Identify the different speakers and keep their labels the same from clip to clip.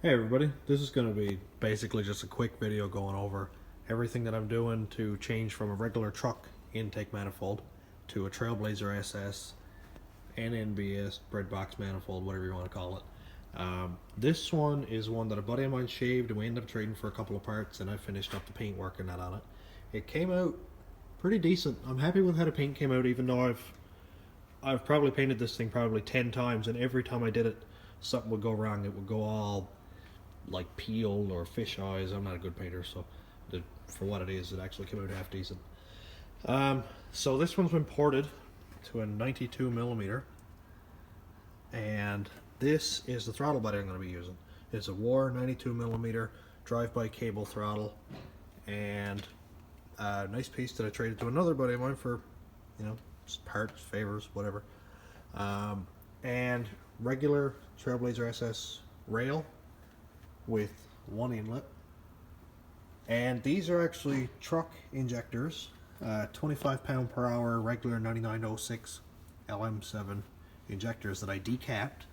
Speaker 1: Hey everybody, this is going to be basically just a quick video going over everything that I'm doing to change from a regular truck intake manifold to a Trailblazer SS NNBS breadbox manifold, whatever you want to call it. This one is one that a buddy of mine shaved and we ended up trading for a couple of parts, and I finished up the paint work and that on it. It came out pretty decent. I'm happy with how the paint came out, even though I've probably painted this thing probably 10 times, and every time I did it something would go wrong. It would go all like peeled or fish eyes. I'm not a good painter, so for what it is, it actually came out half decent. So this one's been ported to a 92mm, and this is the throttle body I'm going to be using. It's a WARR 92mm drive-by cable throttle, and a nice piece that I traded to another buddy of mine for, you know, parts, favors, whatever. And regular Trailblazer SS rail with one inlet, and these are actually truck injectors, 25 pound per hour regular 9906 LM7 injectors that I decapped.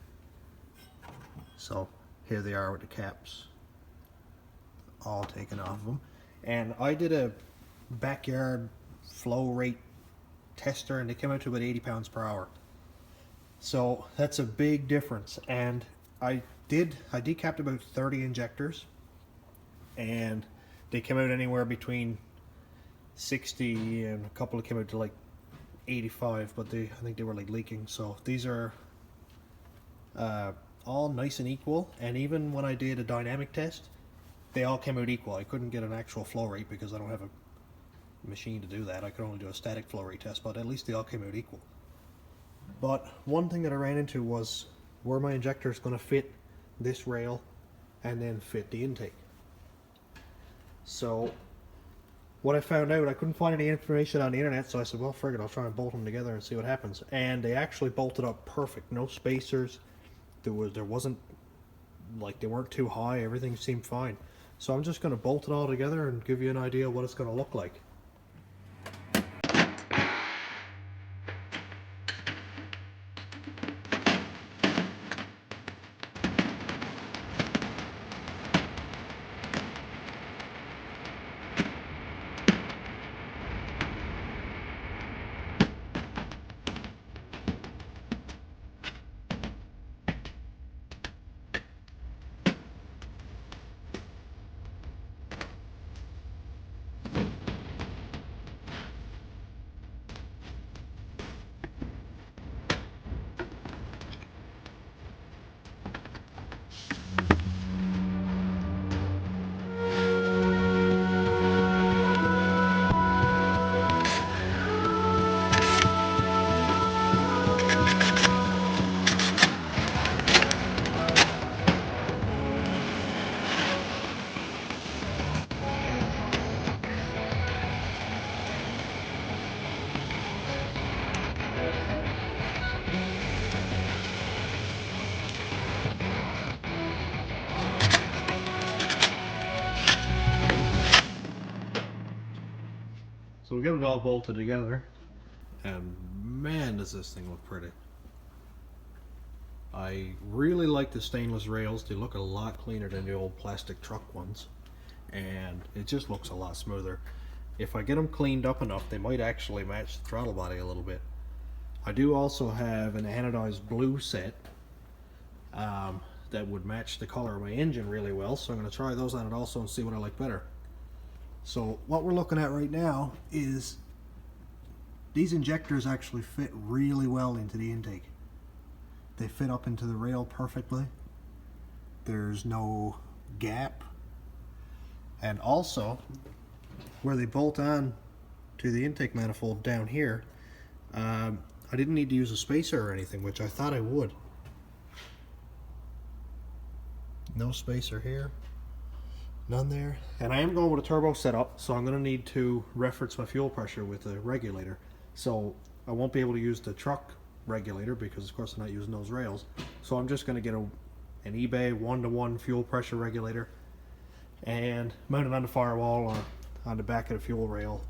Speaker 1: So here they are with the caps all taken off of them, and I did a backyard flow rate tester and they came out to about 80 pounds per hour. So that's a big difference, and I decapped about 30 injectors, and they came out anywhere between 60 and a couple of came out to like 85, but I think they were like leaking. So these are all nice and equal, and even when I did a dynamic test, they all came out equal. I couldn't get an actual flow rate because I don't have a machine to do that. I could only do a static flow rate test, but at least they all came out equal. But one thing that I ran into was where my injector is going to fit this rail and then fit the intake. So what I found out, I couldn't find any information on the internet, so I said, well, frig it, I'll try and bolt them together and see what happens. And they actually bolted up perfect, no spacers. There wasn't, like, they weren't too high, everything seemed fine. So I'm just going to bolt it all together and give you an idea of what it's going to look like. So we got it all bolted together, and man, does this thing look pretty. I really like the stainless rails. They look a lot cleaner than the old plastic truck ones, and it just looks a lot smoother. If I get them cleaned up enough, they might actually match the throttle body a little bit. I do also have an anodized blue set that would match the color of my engine really well, so I'm going to try those on it also and see what I like better. So what we're looking at right now is these injectors actually fit really well into the intake. They fit up into the rail perfectly. There's no gap. And also, where they bolt on to the intake manifold down here, I didn't need to use a spacer or anything, which I thought I would. No spacer here. None there. And I am going with a turbo setup, so I'm going to need to reference my fuel pressure with a regulator. So I won't be able to use the truck regulator because of course I'm not using those rails. So I'm just going to get an eBay 1-to-1 fuel pressure regulator and mount it on the firewall or on the back of the fuel rail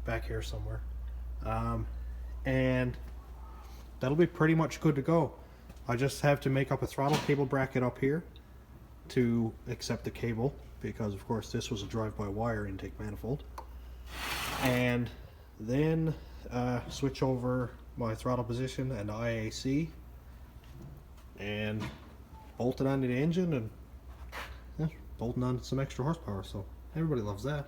Speaker 1: back here somewhere. And that'll be pretty much good to go. I just have to make up a throttle cable bracket up here, to accept the cable, because of course this was a drive-by-wire intake manifold, and then switch over my throttle position and IAC and bolt it onto the engine, and yeah, bolting on some extra horsepower, so everybody loves that.